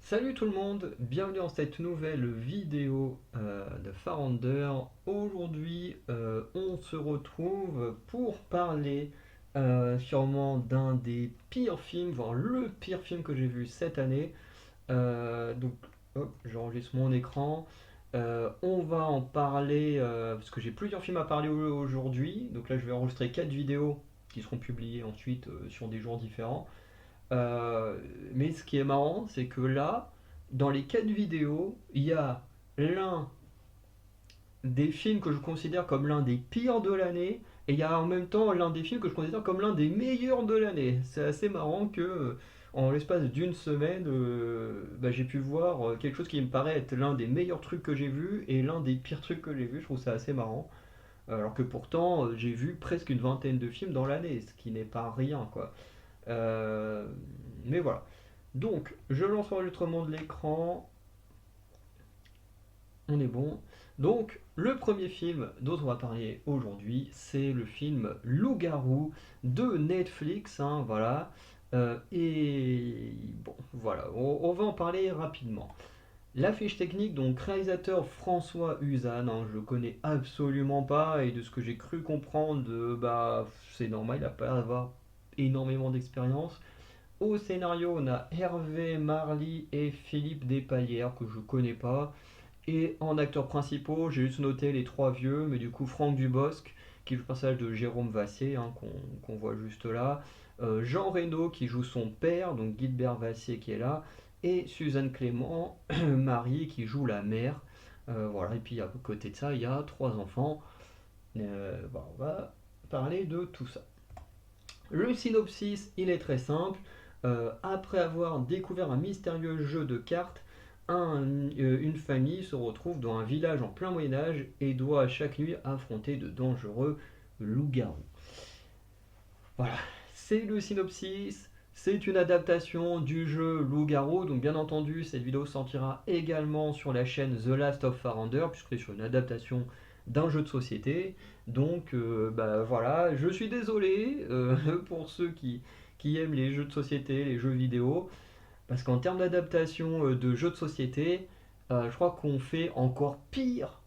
Salut tout le monde, bienvenue dans cette nouvelle vidéo de Farander. Aujourd'hui, on se retrouve pour parler sûrement d'un des pires films, voire le pire film que j'ai vu cette année. Donc, hop, j'enregistre mon écran. On va en parler parce que j'ai plusieurs films à parler aujourd'hui. Donc là, je vais enregistrer 4 vidéos qui seront publiées ensuite sur des jours différents. Euh, mais ce qui est marrant, c'est que là, dans les 4 vidéos, il y a l'un des films que je considère comme l'un des pires de l'année, et il y a en même temps l'un des films que je considère comme l'un des meilleurs de l'année. C'est assez marrant que, en l'espace d'une semaine, j'ai pu voir quelque chose qui me paraît être l'un des meilleurs trucs que j'ai vu et l'un des pires trucs que j'ai vu. Je trouve ça assez marrant. Alors que pourtant, j'ai vu presque une vingtaine de films dans l'année, ce qui n'est pas rien, quoi. Euh, mais voilà. Donc, je lance l'enregistrement de l'écran. On est bon. Donc, le premier film dont on va parler aujourd'hui, c'est le film Loup-garou de Netflix, hein, voilà. Et bon, voilà, on va en parler rapidement. La fiche technique, donc réalisateur François Uzan, hein, je le connais absolument pas et de ce que j'ai cru comprendre, c'est normal, il n'a pas avoir énormément d'expérience. Au scénario, on a Hervé Marly et Philippe Despalières, que je connais pas. Et en acteurs principaux, j'ai juste noté les trois vieux, mais du coup Franck Dubosc, qui joue le personnage de Jérôme Vassier, hein, qu'on voit juste là. Jean Reno, qui joue son père, donc Guilbert Vassier, qui est là. Et Suzanne Clément, Marie, qui joue la mère. Voilà, et puis à côté de ça, il y a trois enfants. On va parler de tout ça. Le synopsis, il est très simple. Après avoir découvert un mystérieux jeu de cartes, une famille se retrouve dans un village en plein Moyen Âge et doit chaque nuit affronter de dangereux loups-garous. Voilà, c'est le synopsis. C'est une adaptation du jeu Loup-garou. Donc bien entendu, cette vidéo sortira également sur la chaîne The Last of Farander, puisque c'est sur une adaptation d'un jeu de société. Donc voilà, je suis désolé pour ceux qui aiment les jeux de société, les jeux vidéo, parce qu'en termes d'adaptation de jeux de société, je crois qu'on fait encore pire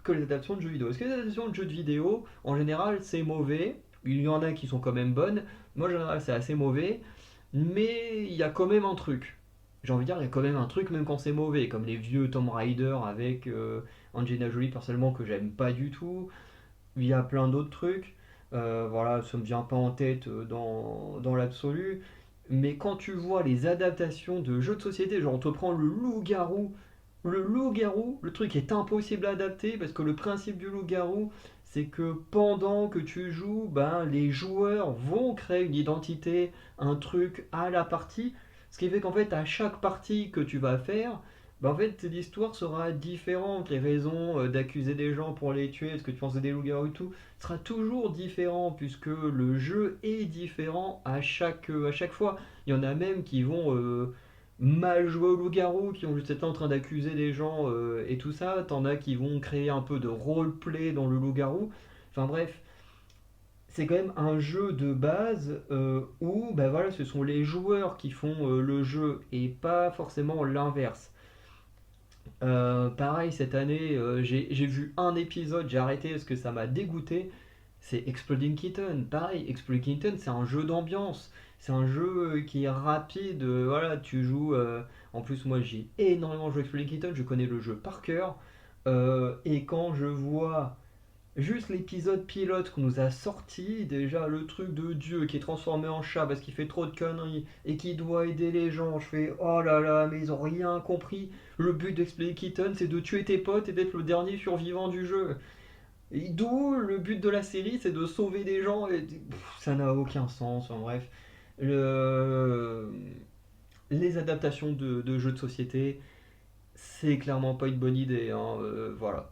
que les adaptations de jeux vidéo. Parce que les adaptations de jeux de vidéo, en général, c'est mauvais. Il y en a qui sont quand même bonnes. Moi, en général, c'est assez mauvais. Mais il y a quand même un truc. J'ai envie de dire, il y a quand même un truc, même quand c'est mauvais. Comme les vieux Tomb Raider avec Angelina Jolie, personnellement, que j'aime pas du tout. Il y a plein d'autres trucs. Voilà, ça me vient pas en tête dans l'absolu. Mais quand tu vois les adaptations de jeux de société, genre on te prend le loup-garou, le truc est impossible à adapter parce que le principe du loup-garou, c'est que pendant que tu joues, ben, les joueurs vont créer une identité, un truc à la partie. Ce qui fait qu'en fait, à chaque partie que tu vas faire, ben, en fait, l'histoire sera différente. Les raisons d'accuser des gens pour les tuer, ce que tu penses des loups-garous et tout, sera toujours différent puisque le jeu est différent à chaque fois. Il y en a même qui vont mal jouer au loup-garou, qui ont juste été en train d'accuser des gens et tout ça. T'en as qui vont créer un peu de roleplay dans le loup-garou. Enfin bref, c'est quand même un jeu de base où ben voilà, ce sont les joueurs qui font le jeu et pas forcément l'inverse. Pareil, cette année, j'ai vu un épisode, j'ai arrêté parce que ça m'a dégoûté. C'est Exploding Kitten. Pareil, Exploding Kitten, c'est un jeu d'ambiance. C'est un jeu qui est rapide. Voilà, tu joues. En plus, moi, j'ai énormément joué à Exploding Kitten. Je connais le jeu par cœur. Et quand je vois juste l'épisode pilote qu'on nous a sorti, déjà le truc de Dieu qui est transformé en chat parce qu'il fait trop de conneries et qui doit aider les gens, je fais oh là là, mais ils ont rien compris. Le but d'Exploding Kitten, c'est de tuer tes potes et d'être le dernier survivant du jeu. Et d'où le but de la série, c'est de sauver des gens. Et, ça n'a aucun sens. En bref, Le- les adaptations de jeux de société, c'est clairement pas une bonne idée, hein, voilà.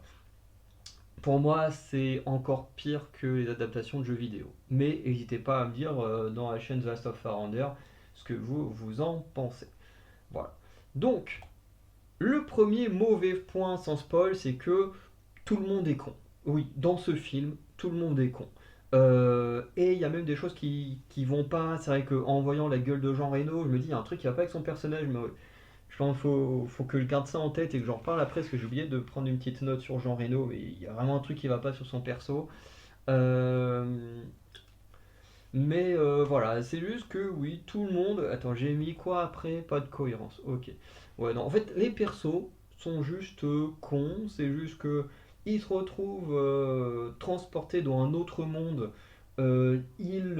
Pour moi, c'est encore pire que les adaptations de jeux vidéo. Mais n'hésitez pas à me dire dans la chaîne The Last of Farander ce que vous en pensez. Voilà. Donc, le premier mauvais point sans spoil, c'est que tout le monde est con. Oui, dans ce film, tout le monde est con. Et il y a même des choses qui vont pas. C'est vrai qu'en voyant la gueule de Jean Reno, je me dis, il y a un truc qui va pas avec son personnage. Mais Je pense qu'il faut que je garde ça en tête et que j'en reparle après, parce que j'ai oublié de prendre une petite note sur Jean Reno, mais il y a vraiment un truc qui va pas sur son perso. Euh, voilà, c'est juste que oui, tout le monde. Attends, j'ai mis quoi après? Pas de cohérence. Ok. Ouais, non, en fait, les persos sont juste cons. C'est juste que ils se retrouvent transportés dans un autre monde. Ils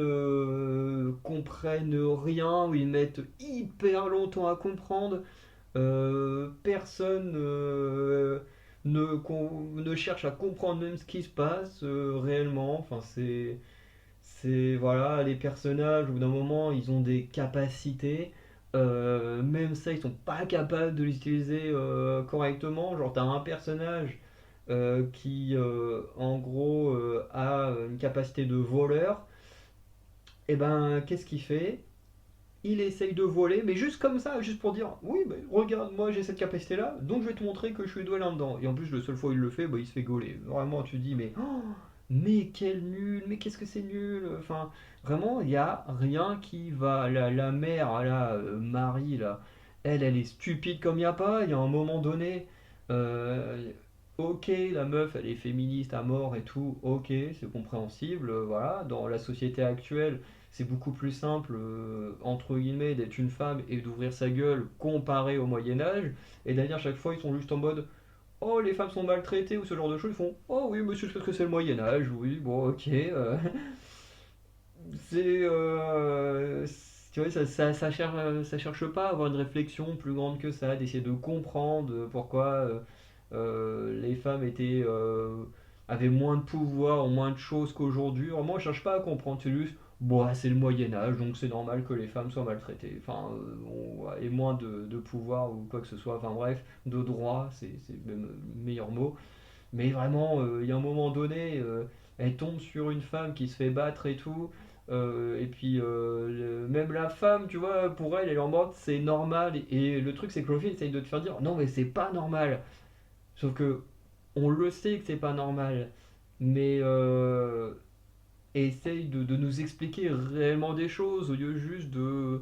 comprennent rien ou ils mettent hyper longtemps à comprendre. Personne ne cherche à comprendre même ce qui se passe réellement. Enfin, voilà, les personnages, au bout d'un moment, ils ont des capacités. Même ça, ils sont pas capables de l'utiliser correctement. Genre, t'as un personnage qui, en gros, a une capacité de voleur. Et ben, qu'est-ce qu'il fait? Il essaye de voler, mais juste comme ça, juste pour dire, oui, mais regarde, moi j'ai cette capacité-là, donc je vais te montrer que je suis doué là-dedans. Et en plus, la seule fois où il le fait, bah, il se fait gauler. Vraiment, tu te dis, mais, oh, mais quel nul, mais qu'est-ce que c'est nul. Enfin, vraiment, il n'y a rien qui va. La mère, là, Marie, là, elle est stupide comme il n'y a pas. Il y a un moment donné, euh, ok, la meuf, elle est féministe à mort et tout, ok, c'est compréhensible, voilà. Dans la société actuelle, c'est beaucoup plus simple, entre guillemets, d'être une femme et d'ouvrir sa gueule comparé au Moyen Âge. Et d'ailleurs, chaque fois, ils sont juste en mode oh, les femmes sont maltraitées ou ce genre de choses. Ils font oh oui, monsieur, je pense que c'est le Moyen Âge, oui, bon, ok. C'est. Tu vois, ça cherche pas à avoir une réflexion plus grande que ça, d'essayer de comprendre pourquoi les femmes avaient moins de pouvoir, ont moins de choses qu'aujourd'hui. Vraiment, on cherche pas à comprendre, c'est juste, bon, c'est le Moyen-Âge, donc c'est normal que les femmes soient maltraitées. Enfin, ouais, et moins de pouvoir ou quoi que ce soit. Enfin, bref, de droit, c'est même le meilleur mot. Mais vraiment, il y a un moment donné, elle tombe sur une femme qui se fait battre et tout. Et puis, même la femme, tu vois, pour elle, elle est en mode c'est normal. Et le truc, c'est que le film essaye de te faire dire non, mais c'est pas normal. Sauf que on le sait que c'est pas normal. Mais essaye de nous expliquer réellement des choses au lieu juste de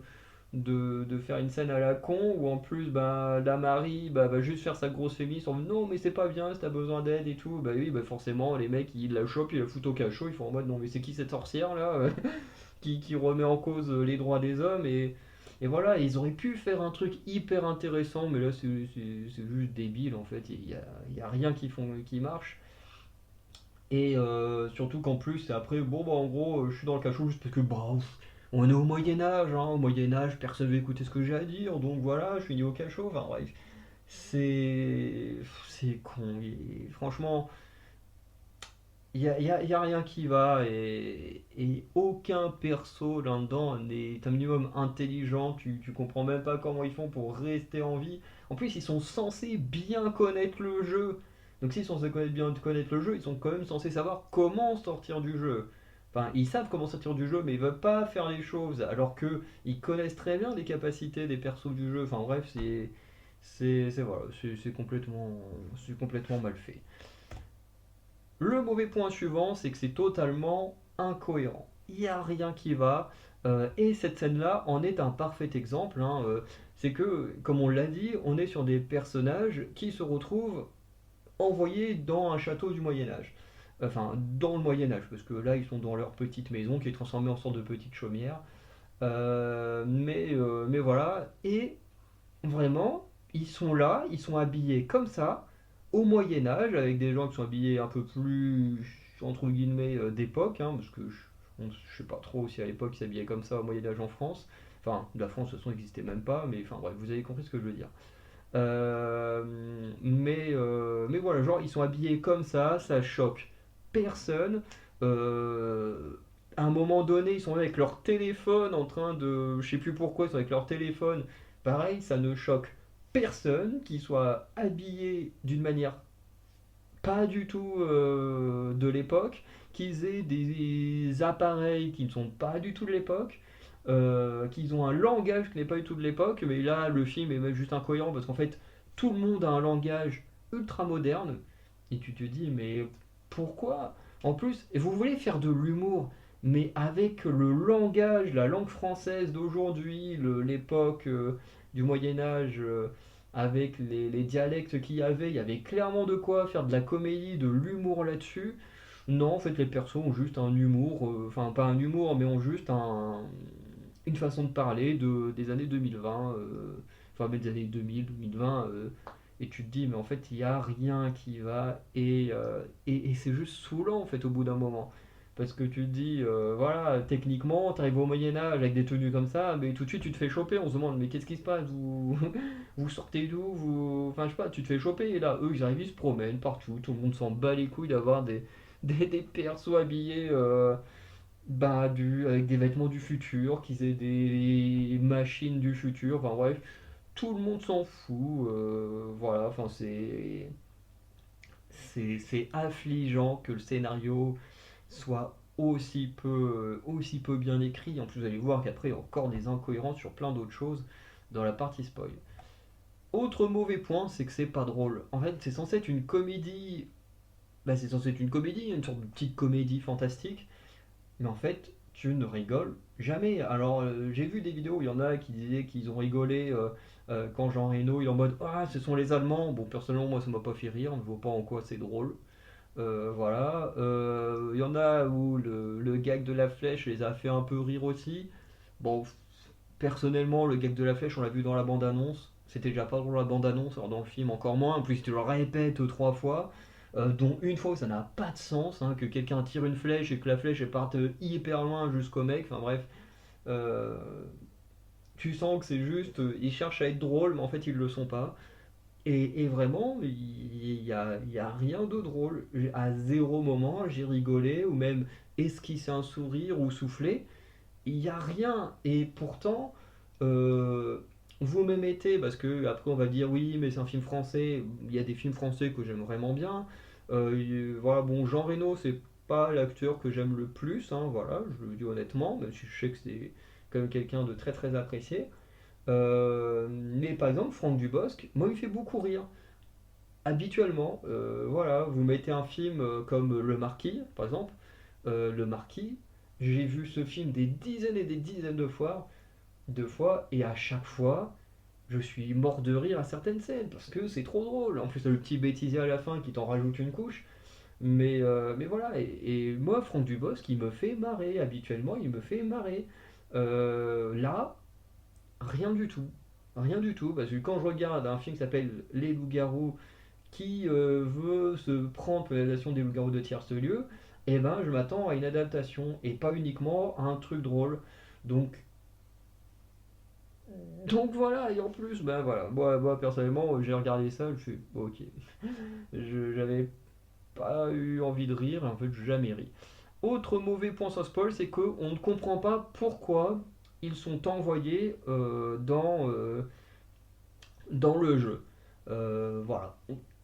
faire une scène à la con où en plus bah, la Marie bah, va juste faire sa grosse féministe en mode non mais c'est pas bien si t'as besoin d'aide et tout bah oui bah forcément les mecs ils la chopent ils la foutent au cachot ils font en mode non mais c'est qui cette sorcière là qui remet en cause les droits des hommes et voilà ils auraient pu faire un truc hyper intéressant mais là c'est juste débile en fait il y a rien qui marche et surtout qu'en plus, c'est après, bon, bah en gros, je suis dans le cachot juste parce que, bah, on est au Moyen-Âge, hein. Au Moyen-Âge, personne ne veut écouter ce que j'ai à dire, donc voilà, je suis mis au cachot. Enfin, bref, c'est con. Franchement, y a rien qui va et aucun perso là-dedans n'est un minimum intelligent. Tu comprends même pas comment ils font pour rester en vie. En plus, ils sont censés bien connaître le jeu. Donc, s'ils sont censés bien connaître le jeu, ils sont quand même censés savoir comment sortir du jeu. Enfin, ils savent comment sortir du jeu, mais ils veulent pas faire les choses. Alors que ils connaissent très bien les capacités des persos du jeu. Enfin, bref, voilà, c'est complètement mal fait. Le mauvais point suivant, c'est que c'est totalement incohérent. Il n'y a rien qui va. Et cette scène-là en est un parfait exemple, hein. C'est que, comme on l'a dit, on est sur des personnages qui se retrouvent envoyés dans un château du Moyen Âge. Enfin, dans le Moyen Âge, parce que là, ils sont dans leur petite maison qui est transformée en sorte de petite chaumière. Mais voilà. Et vraiment, ils sont là, ils sont habillés comme ça, au Moyen Âge, avec des gens qui sont habillés un peu plus, entre guillemets, d'époque, hein, parce que je sais pas trop si à l'époque ils s'habillaient comme ça au Moyen Âge en France. Enfin, la France de toute façon n'existait même pas, mais enfin bref, vous avez compris ce que je veux dire. Mais voilà, genre ils sont habillés comme ça choque personne. À un moment donné, ils sont avec leur téléphone en train de. Je sais plus pourquoi, ils sont avec leur téléphone. Pareil, ça ne choque personne qu'ils soient habillés d'une manière pas du tout de l'époque, qu'ils aient des appareils qui ne sont pas du tout de l'époque, qu'ils ont un langage qui n'est pas du tout de l'époque, mais là le film est même juste incohérent parce qu'en fait tout le monde a un langage ultra moderne, et tu te dis mais pourquoi? En plus, et vous voulez faire de l'humour, mais avec le langage, la langue française d'aujourd'hui, l'époque du Moyen-Âge, avec les dialectes qu'il y avait, il y avait clairement de quoi faire de la comédie, de l'humour là-dessus. Non, en fait, les persos ont juste un humour, enfin, pas un humour, mais ont juste une façon de parler des années 2020, enfin, mais des années 2000, 2020, et tu te dis, mais en fait, il n'y a rien qui va, et c'est juste saoulant, en fait, au bout d'un moment. Parce que tu te dis, voilà, techniquement, tu arrives au Moyen-Âge avec des tenues comme ça, mais tout de suite, tu te fais choper, on se demande, mais qu'est-ce qui se passe? Vous sortez d'où? Enfin, je sais pas, tu te fais choper, et là, eux, ils arrivent, ils se promènent partout, tout le monde s'en bat les couilles d'avoir des persos habillés avec des vêtements du futur, qu'ils aient des machines du futur, enfin bref, tout le monde s'en fout. Voilà, enfin c'est affligeant que le scénario soit aussi peu bien écrit. En plus, vous allez voir qu'après, il y a encore des incohérences sur plein d'autres choses dans la partie spoil. Autre mauvais point, c'est que c'est pas drôle. En fait, c'est censé être une comédie. Bah, c'est censé être une comédie, une sorte de petite comédie fantastique. Mais en fait, tu ne rigoles jamais. Alors, j'ai vu des vidéos où il y en a qui disaient qu'ils ont rigolé quand Jean Reno il est en mode ah, ce sont les Allemands. Bon, personnellement, moi, ça m'a pas fait rire. Je vois pas en quoi c'est drôle. Voilà. Il y en a où le gag de la flèche les a fait un peu rire aussi. Bon, personnellement, le gag de la flèche, on l'a vu dans la bande-annonce. C'était déjà pas drôle dans la bande-annonce, alors dans le film encore moins. En plus, tu le répètes trois fois, dont une fois où ça n'a pas de sens, hein, que quelqu'un tire une flèche et que la flèche elle parte hyper loin jusqu'au mec. Enfin bref, euh, tu sens que c'est juste, ils cherchent à être drôles, mais en fait ils le sont pas. Et vraiment, il y a rien de drôle. À zéro moment, j'ai rigolé, ou même esquissé un sourire ou soufflé. Il n'y a rien. Et pourtant, euh, vous me mettez, parce que après on va dire oui, mais c'est un film français. Il y a des films français que j'aime vraiment bien. Voilà, bon, Jean Reno, c'est pas l'acteur que j'aime le plus, hein, voilà, je le dis honnêtement, même si je sais que c'est quand même quelqu'un de très très apprécié. Mais par exemple, Franck Dubosc, moi, il me fait beaucoup rire. Habituellement, voilà, vous mettez un film comme Le Marquis, par exemple. Le Marquis, j'ai vu ce film des dizaines et des dizaines de fois, et à chaque fois, je suis mort de rire à certaines scènes, parce que c'est trop drôle. En plus, t'as le petit bêtisier à la fin qui t'en rajoute une couche. Mais voilà, et moi, Franck Dubosc, il me fait marrer. Habituellement, il me fait marrer. Là, rien du tout. Rien du tout, parce que quand je regarde un film qui s'appelle Les Loups-Garous, qui veut se prendre pour l'adaptation des Loups-Garous de Tierce-Lieu, eh ben, je m'attends à une adaptation, et pas uniquement à un truc drôle. Donc, donc voilà, et en plus, ben voilà, moi personnellement, j'ai regardé ça, je suis bon, ok. J'avais pas eu envie de rire, et en fait, j'ai jamais ri. Autre mauvais point sans spoil, c'est qu'on ne comprend pas pourquoi ils sont envoyés dans le jeu. Voilà.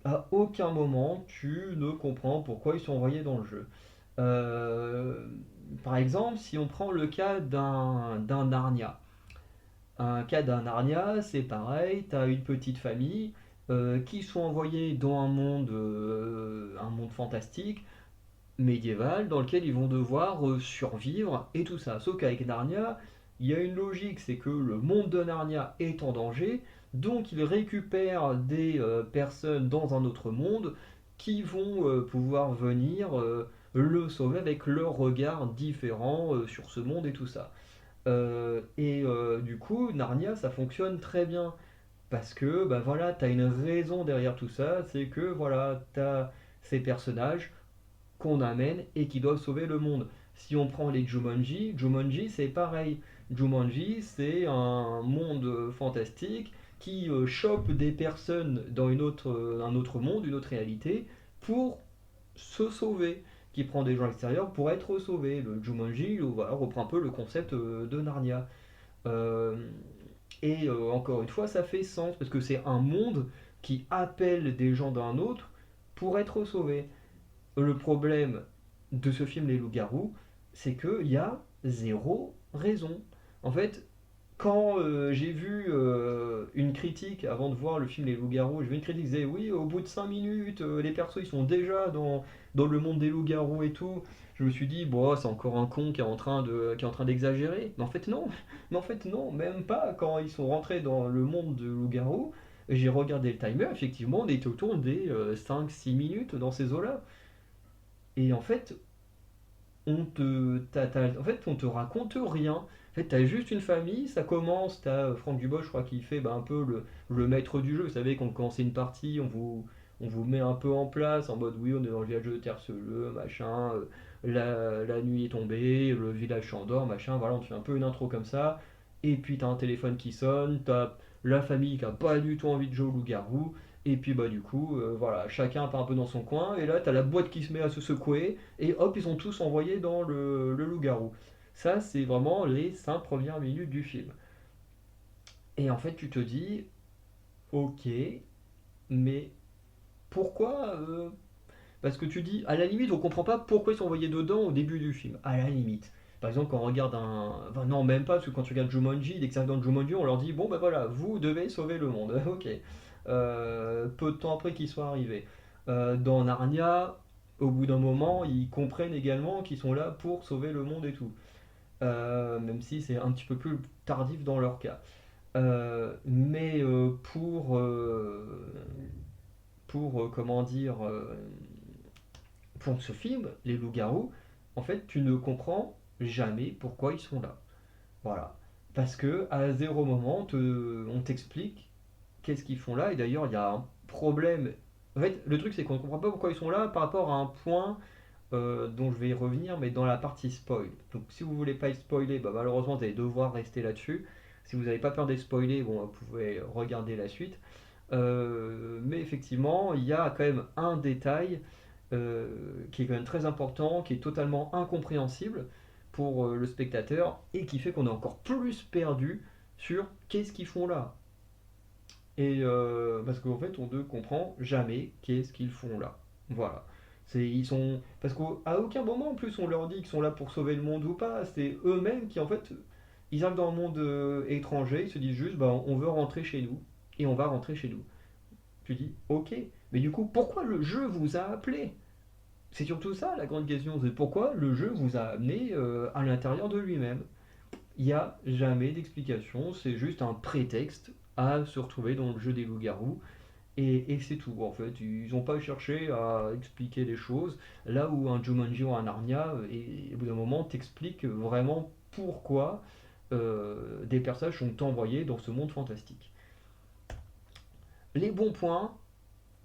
À aucun moment, tu ne comprends pourquoi ils sont envoyés dans le jeu. Euh, Par exemple, si on prend le cas d'un Narnia. Un cas d'un Narnia, c'est pareil, tu as une petite famille qui sont envoyés dans un monde fantastique médiéval dans lequel ils vont devoir survivre et tout ça. Sauf qu'avec Narnia, il y a une logique, c'est que le monde de Narnia est en danger, donc ils récupèrent des personnes dans un autre monde qui vont pouvoir venir le sauver avec leur regard différent sur ce monde et tout ça. Du coup, Narnia, ça fonctionne très bien. Parce que, bah voilà, t'as une raison derrière tout ça, c'est que, voilà, t'as ces personnages qu'on amène et qui doivent sauver le monde. Si on prend les Jumanji, Jumanji c'est pareil. Jumanji c'est un monde fantastique qui chope des personnes dans un autre monde, une autre réalité, pour se sauver, qui prend des gens extérieurs pour être sauvé. Le Jumanji voilà, reprend un peu le concept de Narnia. Euh, Encore une fois, ça fait sens, parce que c'est un monde qui appelle des gens d'un autre pour être sauvés. Le problème de ce film Les Loups-Garous, c'est qu'il y a zéro raison. En fait, quand j'ai vu une critique avant de voir le film Les Loups-Garous, j'ai vu une critique qui disait oui, au bout de 5 minutes, les persos ils sont déjà dans le monde des loups-garous et tout. Je me suis dit, bon, c'est encore un con qui est en train d'exagérer. Mais en fait, non. Mais en fait, non, même pas. Quand ils sont rentrés dans le monde de loups-garous, j'ai regardé le timer, effectivement, on était autour des 5-6 minutes dans ces eaux-là. Et en fait, en fait, on te raconte rien. En fait, t'as juste une famille, ça commence, t'as Franck Dubosc, je crois, qui fait un peu le maître du jeu. Vous savez, quand vous commencez une partie, on vous met un peu en place, en mode oui, on est dans le village de Terceleux, machin, la nuit est tombée, le village s'endort, machin, voilà, on te fait un peu une intro comme ça. Et puis t'as un téléphone qui sonne, t'as la famille qui a pas du tout envie de jouer au loup-garou. Et puis du coup, voilà, chacun part un peu dans son coin, et là t'as la boîte qui se met à se secouer, et hop, ils sont tous envoyés dans le loup-garou. Ça, c'est vraiment les 5 premières minutes du film. Et en fait, tu te dis, ok, mais pourquoi parce que tu dis, à la limite, on comprend pas pourquoi ils sont envoyés dedans au début du film. À la limite. Par exemple, quand on regarde un. Enfin, non, même pas, parce que quand tu regardes Jumanji, dès que ça arrive dans Jumanji, on leur dit, bon, ben voilà, vous devez sauver le monde. Ok. Peu de temps après qu'ils soient arrivés. Dans Narnia, au bout d'un moment, ils comprennent également qu'ils sont là pour sauver le monde et tout. Même si c'est un petit peu plus tardif dans leur cas. Mais comment dire, pour ce film, les loups-garous, en fait, tu ne comprends jamais pourquoi ils sont là. Voilà. Parce que à zéro moment, on t'explique qu'est-ce qu'ils font là. Et d'ailleurs, il y a un problème. En fait, le truc, c'est qu'on ne comprend pas pourquoi ils sont là par rapport à un point dont je vais y revenir, mais dans la partie spoil. Donc, si vous voulez pas être spoilé, bah, malheureusement, vous allez devoir rester là-dessus. Si vous n'avez pas peur d'être spoilé, bon, vous pouvez regarder la suite. Mais effectivement, il y a quand même un détail euh, qui est quand même très important, qui est totalement incompréhensible pour le spectateur et qui fait qu'on est encore plus perdu sur qu'est-ce qu'ils font là. Et parce qu'en fait, on ne comprend jamais qu'est-ce qu'ils font là. Voilà. Ils sont parce qu'à aucun moment en plus on leur dit qu'ils sont là pour sauver le monde ou pas. C'est eux-mêmes qui en fait ils arrivent dans le monde étranger, ils se disent juste bah on veut rentrer chez nous et on va rentrer chez nous. Tu dis ok, mais du coup pourquoi le jeu vous a appelé? C'est surtout ça la grande question, c'est pourquoi le jeu vous a amené à l'intérieur de lui-même. Il n'y a jamais d'explication, c'est juste un prétexte à se retrouver dans le jeu des loups-garous. Et c'est tout, en fait. Ils n'ont pas cherché à expliquer les choses. Là où un Jumanji ou un Narnia, et au bout d'un moment, t'explique vraiment pourquoi des personnages sont envoyés dans ce monde fantastique. Les bons points,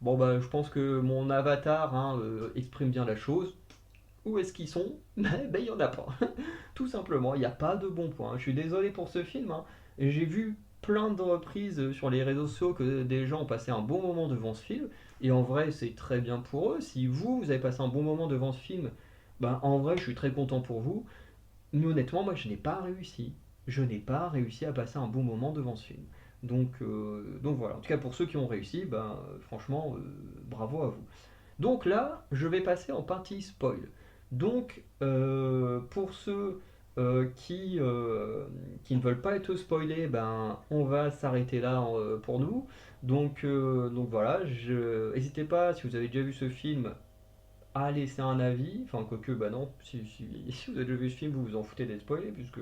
bon bah je pense que mon avatar hein, exprime bien la chose. Où est-ce qu'ils sont? Ben il n'y en a pas. Tout simplement, il n'y a pas de bons points. Je suis désolé pour ce film, hein. J'ai vu plein de reprises sur les réseaux sociaux que des gens ont passé un bon moment devant ce film. Et en vrai, c'est très bien pour eux. Si vous avez passé un bon moment devant ce film, ben en vrai, je suis très content pour vous. Mais honnêtement, moi, je n'ai pas réussi. Je n'ai pas réussi à passer un bon moment devant ce film. Donc voilà. En tout cas, pour ceux qui ont réussi, ben franchement, bravo à vous. Donc là, je vais passer en partie spoil. Donc, pour ceux qui ne veulent pas être spoilés, ben, on va s'arrêter là pour nous. Donc voilà, n'hésitez pas, si vous avez déjà vu ce film, à laisser un avis. Enfin, quoique, bah non, si vous avez déjà vu ce film, vous vous en foutez d'être spoilé, puisque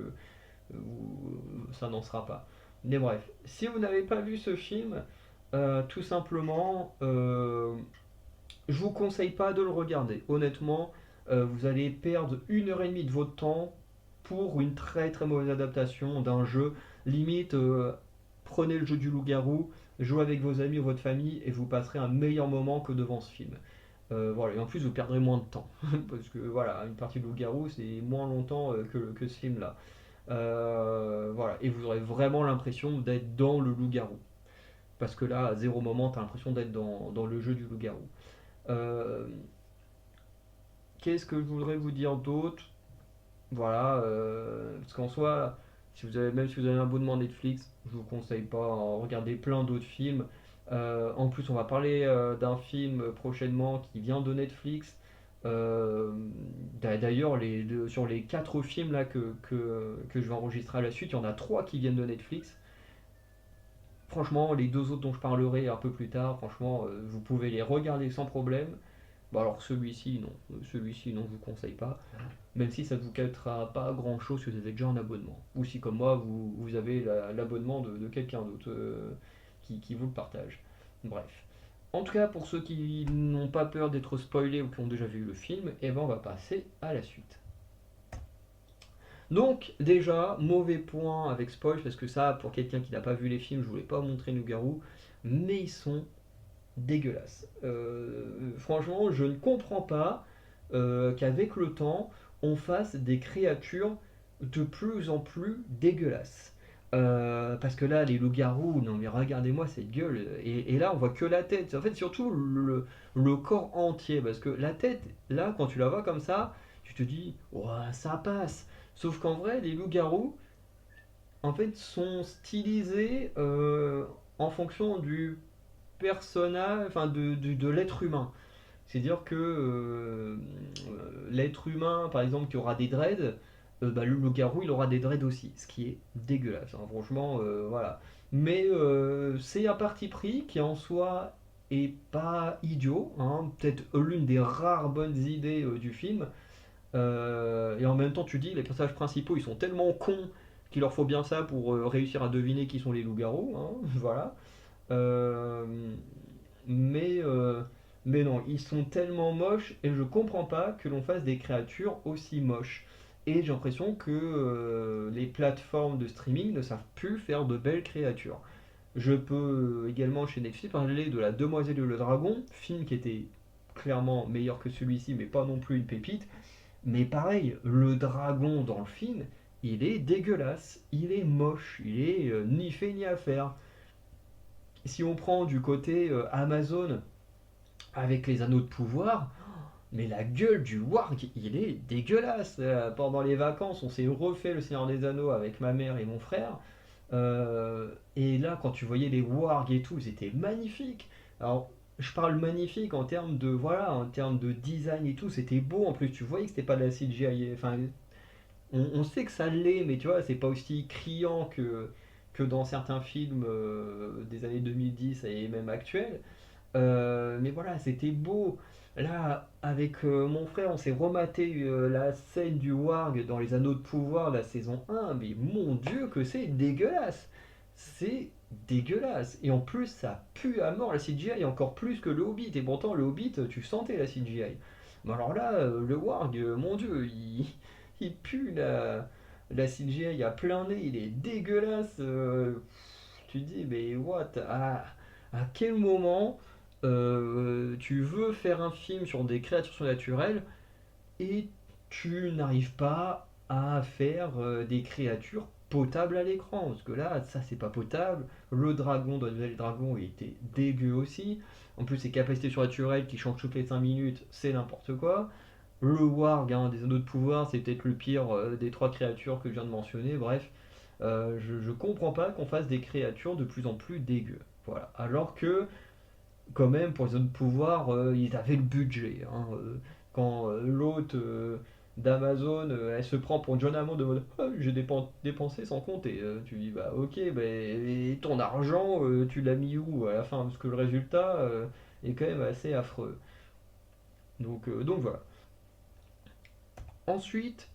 ça n'en sera pas. Mais bref, si vous n'avez pas vu ce film, tout simplement, je vous conseille pas de le regarder. Honnêtement, vous allez perdre 1 heure et demie de votre temps pour une très très mauvaise adaptation d'un jeu. Limite, prenez le jeu du loup-garou, jouez avec vos amis ou votre famille et vous passerez un meilleur moment que devant ce film. Voilà, et en plus vous perdrez moins de temps. Parce que voilà, une partie de loup-garou c'est moins longtemps que ce film-là. Voilà, et vous aurez vraiment l'impression d'être dans le loup-garou. Parce que là, à zéro moment, tu as l'impression d'être dans le jeu du loup-garou. Euh, Qu'est-ce que je voudrais vous dire d'autre? Voilà, parce qu'en soi, même si vous avez un abonnement Netflix, je vous conseille pas, regardez plein d'autres films. En plus, on va parler d'un film prochainement qui vient de Netflix. Euh, D'ailleurs, sur les 4 films là que je vais enregistrer à la suite, il y en a 3 qui viennent de Netflix. Franchement, les deux autres dont je parlerai un peu plus tard, franchement, vous pouvez les regarder sans problème. Bon, alors celui-ci, non. Celui-ci, non, je vous conseille pas. Même si ça ne vous coûtera pas grand-chose si vous avez déjà un abonnement. Ou si, comme moi, vous avez l'abonnement de quelqu'un d'autre qui vous le partage. Bref. En tout cas, pour ceux qui n'ont pas peur d'être spoilés ou qui ont déjà vu le film, eh ben on va passer à la suite. Donc, déjà, mauvais point avec spoil, parce que ça, pour quelqu'un qui n'a pas vu les films, je voulais pas vous montrer Loup-Garou, mais ils sont dégueulasses. Franchement, je ne comprends pas qu'avec le temps, on fasse des créatures de plus en plus dégueulasses. Parce que là, les loups-garous, non mais regardez-moi cette gueule. Et là, on voit que la tête. En fait, surtout le corps entier. Parce que la tête, là, quand tu la vois comme ça, tu te dis, ouah, ça passe. Sauf qu'en vrai, les loups-garous, en fait, sont stylisés en fonction du personnage, enfin de l'être humain. C'est-à-dire que l'être humain, par exemple, qui aura des dreads, bah, le loup-garou, il aura des dreads aussi, ce qui est dégueulasse, hein, franchement, voilà. Mais c'est un parti pris qui en soi est pas idiot, hein, peut-être l'une des rares bonnes idées du film. Et en même temps, tu dis, les personnages principaux, ils sont tellement cons qu'il leur faut bien ça pour réussir à deviner qui sont les loups-garous, hein, voilà. Euh, mais, euh, mais non, ils sont tellement moches et je comprends pas que l'on fasse des créatures aussi moches. Et j'ai l'impression que les plateformes de streaming ne savent plus faire de belles créatures. Je peux également chez Netflix parler de La Demoiselle et le Dragon, film qui était clairement meilleur que celui-ci, mais pas non plus une pépite. Mais pareil, le dragon dans le film, il est dégueulasse, il est moche, il est ni fait ni à faire. Si on prend du côté Amazon avec les anneaux de pouvoir, mais la gueule du warg, il est dégueulasse. Pendant les vacances, on s'est refait le Seigneur des Anneaux avec ma mère et mon frère. Et là, quand tu voyais les wargs et tout, c'était magnifique. Alors, je parle magnifique en termes de voilà, en termes de design et tout, c'était beau. En plus, tu voyais que c'était pas de la CGI. Enfin, on sait que ça l'est, mais tu vois, c'est pas aussi criant que dans certains films des années 2010 et même actuels. Mais voilà, c'était beau. Là, avec mon frère, on s'est rematé la scène du Warg dans Les Anneaux de Pouvoir, la saison 1. Mais mon Dieu, que c'est dégueulasse! C'est dégueulasse. Et en plus, ça pue à mort la CGI, encore plus que le Hobbit. Et pourtant, le Hobbit, tu sentais la CGI. Mais alors là, le Warg, mon Dieu, il pue la CGI à plein nez. Il est dégueulasse. Tu te dis, mais what? À quel moment tu veux faire un film sur des créatures surnaturelles et tu n'arrives pas à faire des créatures potables à l'écran? Parce que là, ça c'est pas potable. Le dragon dans Nouvelle Dragon, il était dégueu aussi. En plus, ses capacités surnaturelles qui changent toutes les 5 minutes, c'est n'importe quoi. Le Warg, hein, des anneaux de pouvoir, c'est peut-être le pire des 3 créatures que je viens de mentionner. Bref, je comprends pas qu'on fasse des créatures de plus en plus dégueu. Voilà. Alors que quand même, pour les autres pouvoirs, ils avaient le budget, hein. Quand l'hôte d'Amazon, elle se prend pour John Hammond de mode ah, j'ai dépensé sans compter. Tu dis bah ok, bah, et ton argent, tu l'as mis où à la fin? Parce que le résultat est quand même assez affreux. Donc voilà. Ensuite,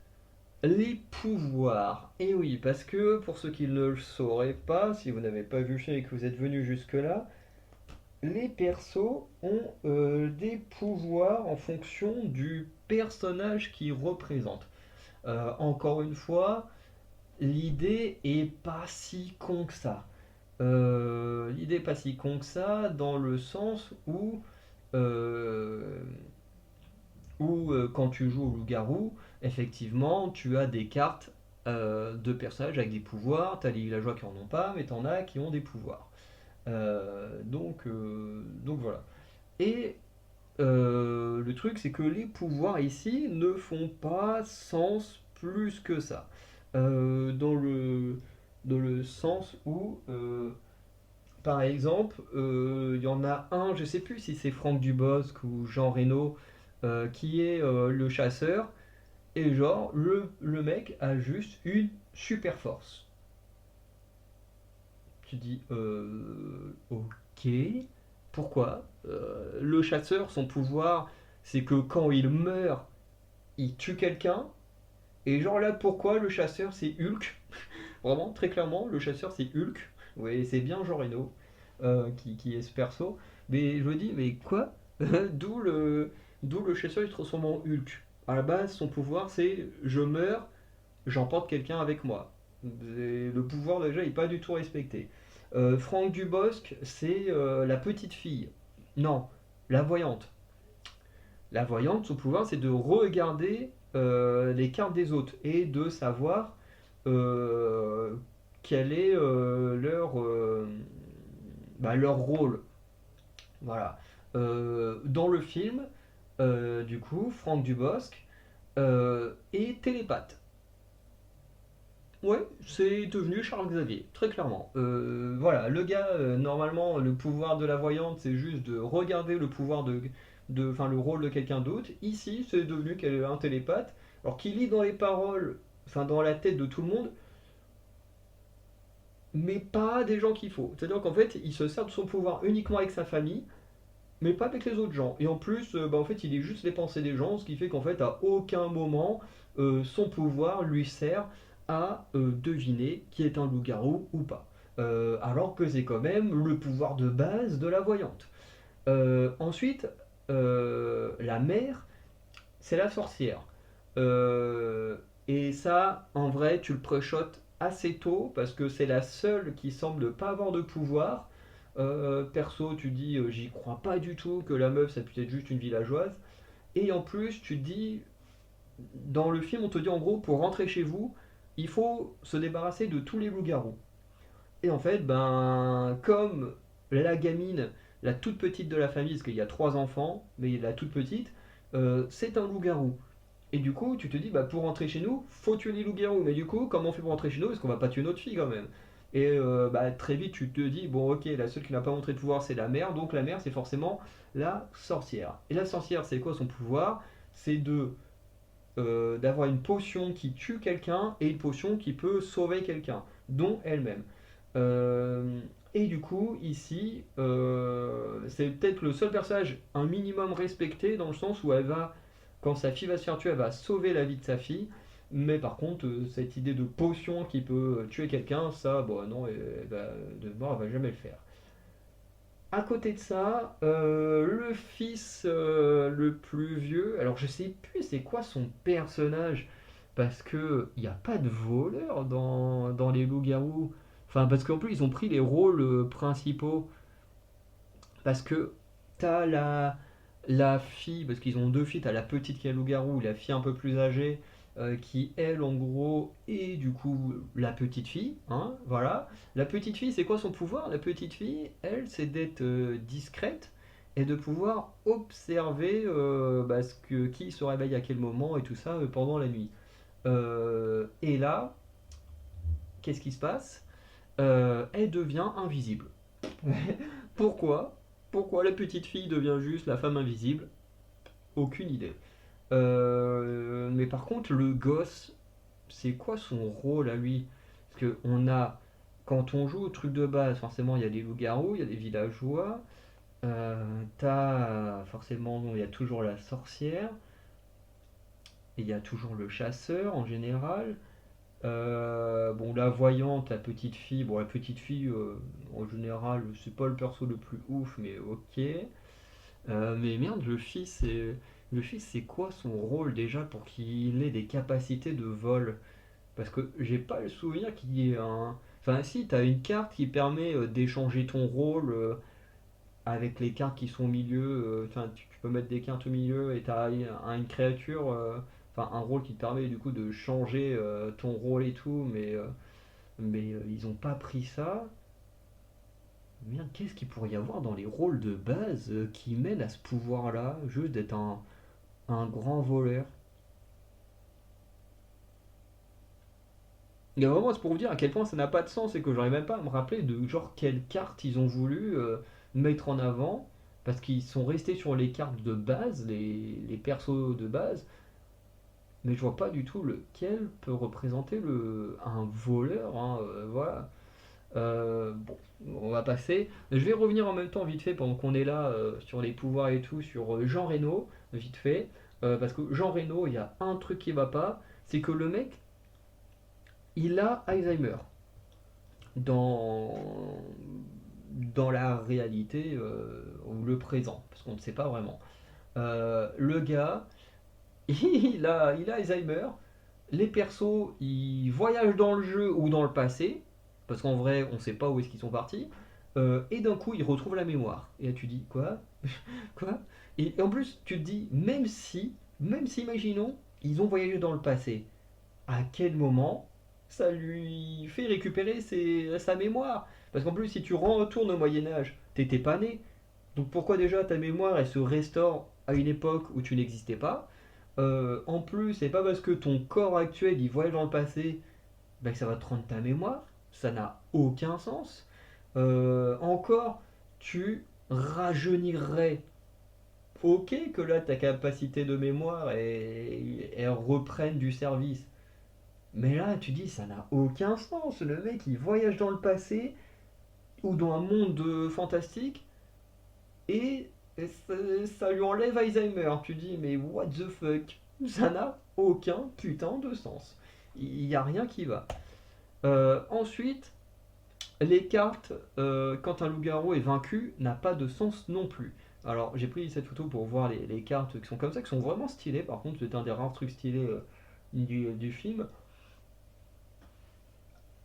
les pouvoirs. Et oui, parce que pour ceux qui ne le sauraient pas, si vous n'avez pas vu le film et que vous êtes venu jusque-là, les persos ont des pouvoirs en fonction du personnage qu'ils représentent. Encore une fois, l'idée est pas si con que ça. L'idée est pas si con que ça dans le sens euh, où quand tu joues au loup-garou, effectivement, tu as des cartes de personnages avec des pouvoirs. Tu as les villageois qui en ont pas, mais tu en as qui ont des pouvoirs. Donc voilà. Et le truc, c'est que les pouvoirs ici ne font pas sens plus que ça. Dans le sens où, par exemple, il y en a un, je sais plus si c'est Franck Dubosc ou Jean Reno, qui est le chasseur, et genre, le mec a juste une super force. Tu dis, ok, pourquoi? Le chasseur, son pouvoir, c'est que quand il meurt, il tue quelqu'un. Et genre là, pourquoi le chasseur, c'est Hulk? Vraiment, très clairement, le chasseur, c'est Hulk. Oui, c'est bien Jean Reno qui est ce perso. Mais je me dis, mais quoi? D'où d'où le chasseur, il se transforme en Hulk. À la base, son pouvoir, c'est je meurs, j'emporte quelqu'un avec moi. Le pouvoir, déjà, il n'est pas du tout respecté. Franck Dubosc, c'est la petite fille. Non, la voyante. La voyante, son pouvoir, c'est de regarder les cartes des autres et de savoir euh, quel est leur rôle. Voilà. Dans le film, du coup, Franck Dubosc est télépathe. Ouais, c'est devenu Charles Xavier, très clairement. Voilà, le gars, normalement, le pouvoir de la voyante, c'est juste de regarder le pouvoir enfin, le rôle de quelqu'un d'autre. Ici, c'est devenu un télépathe, alors qu'il lit dans les paroles, enfin, dans la tête de tout le monde, mais pas des gens qu'il faut. C'est-à-dire qu'en fait, il se sert de son pouvoir uniquement avec sa famille, mais pas avec les autres gens. Et en plus, bah, en fait, il lit juste les pensées des gens, ce qui fait qu'en fait, à aucun moment, son pouvoir lui sert à deviner qui est un loup-garou ou pas. Alors que c'est quand même le pouvoir de base de la voyante. Ensuite, la mère, c'est la sorcière. Euh, et ça, en vrai, tu le préchotes assez tôt parce que c'est la seule qui semble ne pas avoir de pouvoir. Perso, tu dis, j'y crois pas du tout que la meuf, ça puisse être juste une villageoise. Et en plus, tu te dis, dans le film, on te dit en gros, pour rentrer chez vous, il faut se débarrasser de tous les loups-garous. Et en fait, ben, comme la gamine, la toute petite de la famille, parce qu'il y a trois enfants, mais la toute petite, c'est un loup-garou. Et du coup, tu te dis, bah, pour rentrer chez nous, faut tuer les loups-garous. Mais du coup, comment on fait pour rentrer chez nous? Parce qu'on va pas tuer notre fille quand même. Et bah, très vite, tu te dis, bon, ok, la seule qui n'a pas montré de pouvoir, c'est la mère. Donc la mère, c'est forcément la sorcière. Et la sorcière, c'est quoi son pouvoir? C'est d'avoir une potion qui tue quelqu'un et une potion qui peut sauver quelqu'un, dont elle-même. Euh, et du coup, ici, c'est peut-être le seul personnage un minimum respecté dans le sens où elle va, quand sa fille va se faire tuer, elle va sauver la vie de sa fille. Mais par contre, cette idée de potion qui peut tuer quelqu'un, ça, bon, non, de mort, elle va jamais le faire. À côté de ça, le fils le plus vieux, alors je sais plus c'est quoi son personnage, parce que il n'y a pas de voleur dans les loups-garous. Enfin, parce qu'en plus ils ont pris les rôles principaux. Parce que t'as la fille, parce qu'ils ont deux filles, t'as la petite qui est loup-garou, la fille un peu plus âgée, qui elle en gros est du coup la petite fille, hein, voilà. La petite fille, c'est quoi son pouvoir? La petite fille, elle, c'est d'être discrète et de pouvoir observer bah, qui se réveille à quel moment et tout ça pendant la nuit. Et là, qu'est-ce qui se passe? Elle devient invisible. Pourquoi? Pourquoi la petite fille devient juste la femme invisible? Aucune idée. Mais par contre, le gosse, c'est quoi son rôle à lui? Parce que quand on joue au truc de base, forcément il y a des loups-garous, il y a des villageois, forcément, il y a toujours la sorcière, et il y a toujours le chasseur en général. Bon, la voyante, la petite fille, bon, la petite fille, en général, c'est pas le perso le plus ouf, mais ok. Mais merde, le fils, c'est quoi son rôle déjà pour qu'il ait des capacités de vol? Parce que j'ai pas le souvenir qu'il y ait un. Enfin, si, t'as une carte qui permet d'échanger ton rôle avec les cartes qui sont au milieu. Enfin, tu peux mettre des cartes au milieu et t'as une créature, enfin, un rôle qui te permet du coup de changer ton rôle et tout, mais ils ont pas pris ça. Merde, qu'est-ce qu'il pourrait y avoir dans les rôles de base qui mènent à ce pouvoir-là, juste d'être un grand voleur? Et vraiment, c'est pour vous dire à quel point ça n'a pas de sens et que j'arrive même pas à me rappeler de genre quelle carte ils ont voulu mettre en avant. Parce qu'ils sont restés sur les cartes de base, les persos de base, mais je vois pas du tout lequel peut représenter un voleur, hein, voilà. Bon, on va passer. Je vais revenir en même temps vite fait pendant qu'on est là sur les pouvoirs et tout, sur Jean Reno, vite fait. Parce que Jean Reno, il y a un truc qui va pas, c'est que le mec, il a Alzheimer dans, dans la réalité ou le présent, parce qu'on ne sait pas vraiment. Le gars, il a Alzheimer. Les persos, ils voyagent dans le jeu ou dans le passé, parce qu'en vrai, on sait pas où est-ce qu'ils sont partis. Et d'un coup, ils retrouvent la mémoire. Et là, tu dis, quoi? Quoi? Et en plus, tu te dis, même si, imaginons, ils ont voyagé dans le passé, à quel moment ça lui fait récupérer sa mémoire? Parce qu'en plus, si tu retournes au Moyen-Âge, t'étais pas né. Donc pourquoi déjà ta mémoire elle se restaure à une époque où tu n'existais pas? En plus, c'est pas parce que ton corps actuel il voyage dans le passé bah, que ça va te rendre ta mémoire. Ça n'a aucun sens. Encore, tu rajeunirais. Ok que là ta capacité de mémoire elle reprenne du service. Mais là tu dis ça n'a aucun sens. Le mec il voyage dans le passé ou dans un monde fantastique et ça lui enlève Alzheimer. Tu dis, mais what the fuck? Ça n'a aucun putain de sens. Il n'y a rien qui va. Ensuite, les cartes, quand un loup-garou est vaincu, n'a pas de sens non plus. Alors, j'ai pris cette photo pour voir les cartes qui sont comme ça, qui sont vraiment stylées. Par contre, c'est un des rares trucs stylés du film.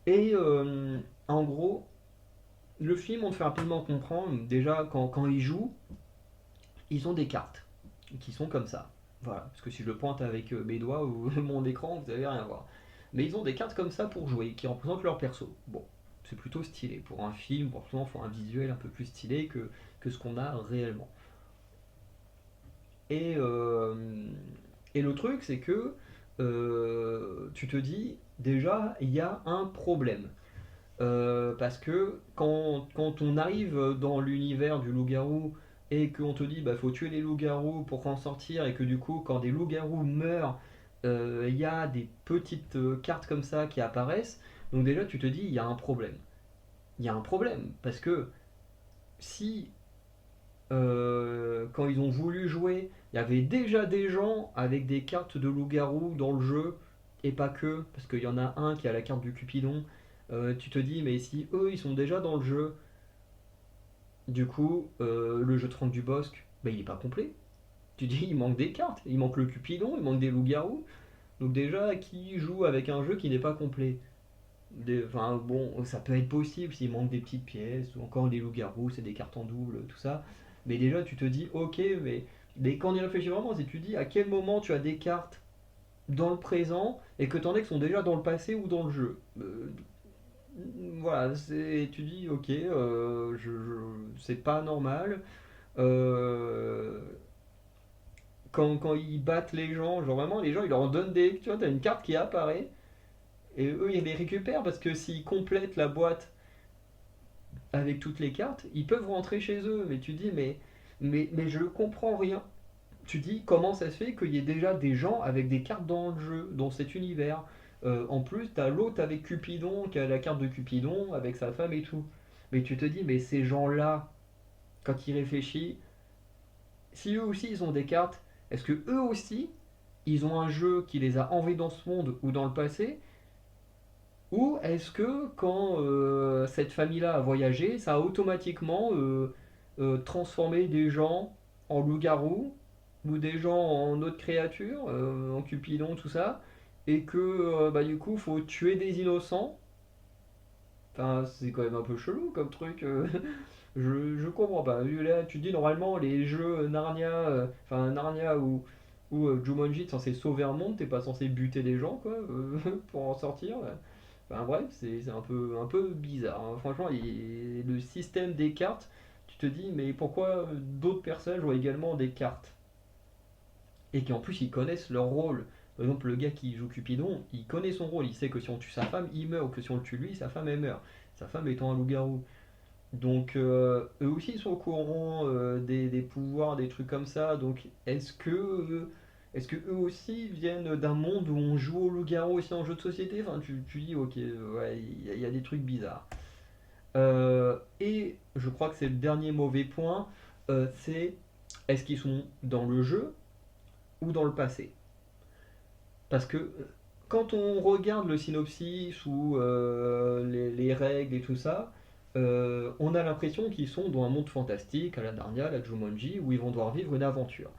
Et en gros, le film, on te fait rapidement comprendre, déjà, quand il joue, ils ont des cartes qui sont comme ça. Voilà, parce que si je le pointe avec mes doigts ou mon écran, vous n'allez rien voir. Mais ils ont des cartes comme ça pour jouer, qui représentent leur perso. Bon, c'est plutôt stylé. Pour un film, forcément, il faut un visuel un peu plus stylé que ce qu'on a réellement. Et, euh, et le truc, c'est que tu te dis, déjà, il y a un problème. Parce que quand on arrive dans l'univers du loup-garou et qu'on te dit bah faut tuer les loups-garous pour en sortir et que du coup quand des loups-garous meurent il y a des petites cartes comme ça qui apparaissent, donc déjà tu te dis il y a un problème. Il y a un problème parce que si quand ils ont voulu jouer il y avait déjà des gens avec des cartes de loup-garou dans le jeu et pas que, parce qu'il y en a un qui a la carte du Cupidon. Tu te dis, mais si eux ils sont déjà dans le jeu, du coup, le jeu de Franck Dubosc, bah, il est pas complet. Tu dis, il manque des cartes, il manque le Cupidon, il manque des loups-garous. Donc, déjà, qui joue avec un jeu qui n'est pas complet? Enfin, bon, ça peut être possible s'il manque des petites pièces, ou encore des loups-garous, c'est des cartes en double, tout ça. Mais déjà, tu te dis, ok, mais quand on y réfléchit vraiment, c'est tu dis à quel moment tu as des cartes dans le présent et que t'en as qui sont déjà dans le passé ou dans le jeu. Voilà, tu dis ok, c'est pas normal. Euh, quand ils battent les gens, genre vraiment les gens ils leur donnent des. Tu vois, t'as une carte qui apparaît et eux ils les récupèrent parce que s'ils complètent la boîte avec toutes les cartes, ils peuvent rentrer chez eux. Mais tu dis mais je comprends rien. Tu dis comment ça se fait qu'il y ait déjà des gens avec des cartes dans le jeu, dans cet univers. En plus, t'as l'autre avec Cupidon, qui a la carte de Cupidon, avec sa femme et tout. Mais tu te dis, mais ces gens-là, quand ils réfléchissent, si eux aussi ils ont des cartes, est-ce que eux aussi, ils ont un jeu qui les a envoyés dans ce monde ou dans le passé? Ou est-ce que quand cette famille-là a voyagé, ça a automatiquement transformé des gens en loups-garous ou des gens en autres créatures, en cupidons, tout ça, et que bah, du coup faut tuer des innocents? Enfin, c'est quand même un peu chelou comme truc. Je comprends pas. Là, tu dis normalement les jeux Narnia, enfin Narnia ou Jumanji, t'es censé sauver un monde, t'es pas censé buter des gens quoi, pour en sortir. Enfin bref, c'est un peu bizarre, hein. Franchement, le système des cartes, tu te dis, mais pourquoi d'autres personnages ont également des cartes? Et qui en plus ils connaissent leur rôle. Par exemple, le gars qui joue Cupidon, il connaît son rôle, il sait que si on tue sa femme, il meurt, ou que si on le tue lui, sa femme elle meurt. Sa femme étant un loup-garou. Donc eux aussi ils sont au courant des pouvoirs, des trucs comme ça. Donc est-ce que eux aussi viennent d'un monde où on joue au loup-garou aussi en jeu de société? Enfin tu dis ok, ouais, il y a des trucs bizarres. Et je crois que c'est le dernier mauvais point, c'est est-ce qu'ils sont dans le jeu ou dans le passé? Parce que quand on regarde le synopsis ou les règles et tout ça, on a l'impression qu'ils sont dans un monde fantastique, à la Narnia, à la Jumanji, où ils vont devoir vivre une aventure.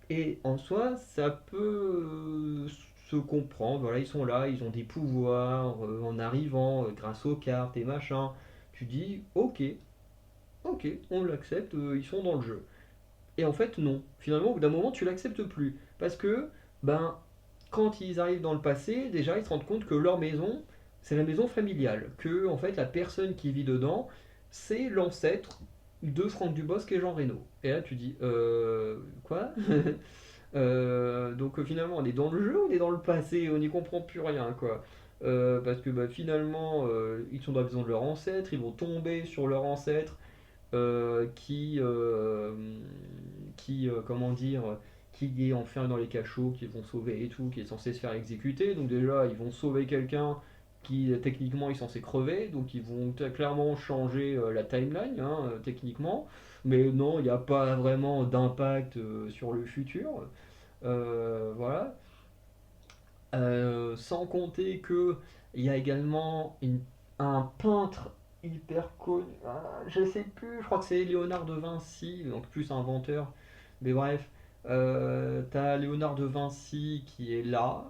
Et en soi, ça peut se comprendre. Voilà, ils sont là, ils ont des pouvoirs en arrivant grâce aux cartes et machin. Tu dis, ok, ok, on l'accepte, ils sont dans le jeu. Et en fait, non. Finalement, au bout d'un moment, tu l'acceptes plus. Parce que, ben, quand ils arrivent dans le passé, déjà, ils se rendent compte que leur maison, c'est la maison familiale. Que, en fait, la personne qui vit dedans, c'est l'ancêtre de Franck Dubosc et Jean Reno. Et là, tu dis, quoi? Donc, finalement, on est dans le jeu, on est dans le passé, on n'y comprend plus rien, quoi. Parce que bah, finalement, ils sont dans la maison de leur ancêtre, ils vont tomber sur leur ancêtre, euh, qui, euh, comment dire, qui est enfermé dans les cachots, qui vont sauver et tout, qui est censé se faire exécuter. Donc déjà, ils vont sauver quelqu'un qui techniquement est censé crever, donc ils vont clairement changer la timeline, hein, techniquement. Mais non, il n'y a pas vraiment d'impact sur le futur. Voilà. Sans compter que il y a également un peintre hyper connu. Je sais plus, je crois que c'est Léonard de Vinci, donc plus inventeur. Mais bref, t'as Léonard de Vinci qui est là.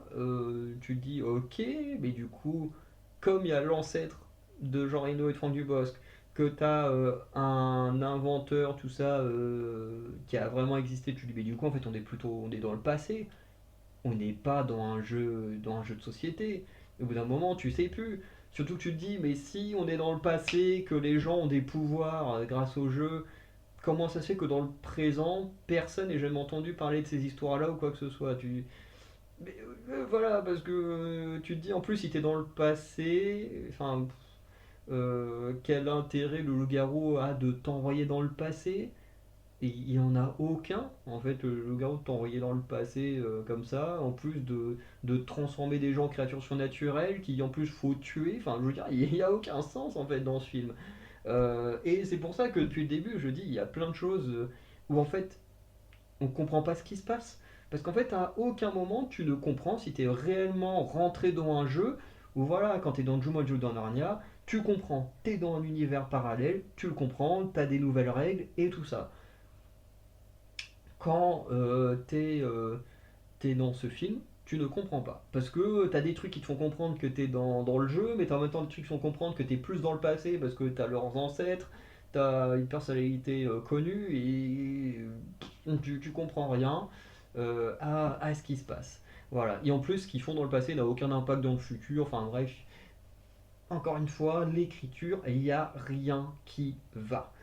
Tu te dis ok, mais du coup, comme il y a l'ancêtre de Jean Reno et de Franck Dubosc, que t'as un inventeur, tout ça, qui a vraiment existé, tu te dis mais du coup en fait on est dans le passé, on n'est pas dans un jeu de société. Au bout d'un moment, tu sais plus. Surtout que tu te dis, mais si on est dans le passé, que les gens ont des pouvoirs grâce au jeu, comment ça se fait que dans le présent, personne n'ait jamais entendu parler de ces histoires-là ou quoi que ce soit? Mais, voilà, parce que tu te dis, en plus, si t'es dans le passé, enfin, quel intérêt le loup-garou a de t'envoyer dans le passé? Et il n'y en a aucun. En fait, le garou de t'envoyer dans le passé comme ça, en plus de transformer des gens en créatures surnaturelles, qui en plus faut tuer. Enfin, je veux dire, il n'y a aucun sens en fait dans ce film. Et c'est pour ça que depuis le début, je dis, il y a plein de choses où en fait, on comprend pas ce qui se passe. Parce qu'en fait, à aucun moment, tu ne comprends si tu es réellement rentré dans un jeu, ou voilà, quand tu es dans Jumanji ou dans Narnia, tu comprends. Tu es dans un univers parallèle, tu le comprends, tu as des nouvelles règles et tout ça. Quand t'es dans ce film, tu ne comprends pas. Parce que t'as des trucs qui te font comprendre que t'es dans le jeu, mais t'as en même temps des trucs qui font comprendre que t'es plus dans le passé parce que t'as leurs ancêtres, t'as une personnalité connue et tu comprends rien à ce qui se passe. Voilà. Et en plus, ce qu'ils font dans le passé n'a aucun impact dans le futur. Enfin bref, encore une fois, l'écriture, il n'y a rien qui va.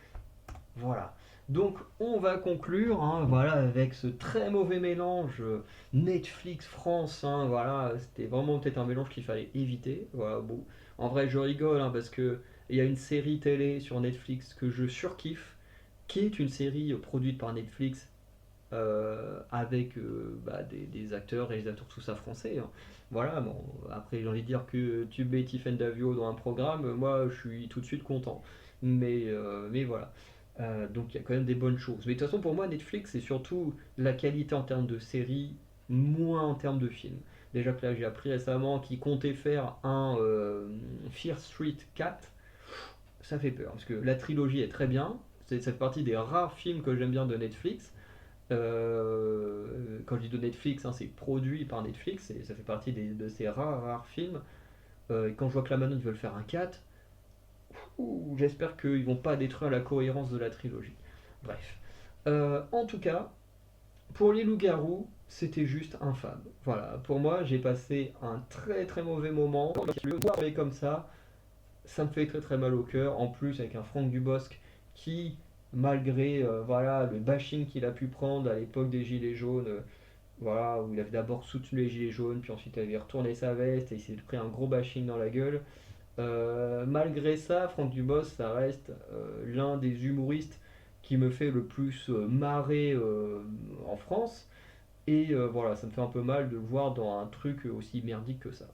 Voilà. Donc on va conclure, hein, voilà, avec ce très mauvais mélange Netflix France, hein, voilà, c'était vraiment peut-être un mélange qu'il fallait éviter. Voilà, bon. En vrai je rigole, hein, parce que il y a une série télé sur Netflix que je surkiffe, qui est une série produite par Netflix avec bah, des acteurs, réalisateurs, tout ça français, hein. Voilà, bon, après j'ai envie de dire que tu mets Tiffen Davio dans un programme, moi je suis tout de suite content. Mais voilà. Donc il y a quand même des bonnes choses. Mais de toute façon, pour moi, Netflix, c'est surtout la qualité en termes de séries, moins en termes de films. Déjà que là, j'ai appris récemment qu'ils comptaient faire un Fear Street 4. Ça fait peur, parce que la trilogie est très bien. Ça fait partie des rares films que j'aime bien de Netflix. Quand je dis de Netflix, hein, c'est produit par Netflix, et ça fait partie de ces rares films. Et quand je vois que là maintenant ils veulent faire un 4, j'espère qu'ils vont pas détruire la cohérence de la trilogie. Bref. En tout cas, pour les loups-garous, c'était juste infâme. Voilà, pour moi, j'ai passé un très très mauvais moment. Le voir comme ça me fait très très mal au cœur. En plus, avec un Franck Dubosc qui, malgré voilà, le bashing qu'il a pu prendre à l'époque des Gilets jaunes, voilà, où il avait d'abord soutenu les Gilets jaunes, puis ensuite il avait retourné sa veste et il s'est pris un gros bashing dans la gueule. Malgré ça, Franck Dubosc, ça reste l'un des humoristes qui me fait le plus marrer en France. Et voilà, ça me fait un peu mal de le voir dans un truc aussi merdique que ça.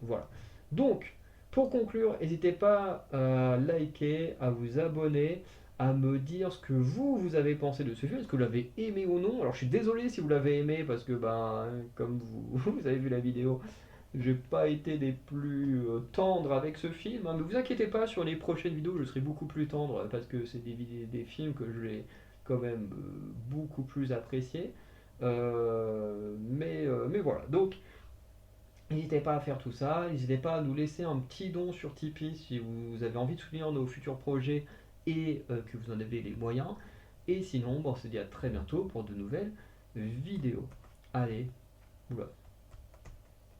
Voilà. Donc, pour conclure, n'hésitez pas à liker, à vous abonner, à me dire ce que vous avez pensé de ce film, est-ce que vous l'avez aimé ou non. Alors, je suis désolé si vous l'avez aimé parce que, ben, comme vous avez vu la vidéo, j'ai pas été des plus tendres avec ce film, hein, mais vous inquiétez pas, sur les prochaines vidéos, je serai beaucoup plus tendre parce que c'est des films que je vais quand même beaucoup plus appréciés. Mais voilà. Donc, n'hésitez pas à faire tout ça. N'hésitez pas à nous laisser un petit don sur Tipeee si vous avez envie de soutenir nos futurs projets et que vous en avez les moyens. Et sinon, bon, on se dit à très bientôt pour de nouvelles vidéos. Allez, oula.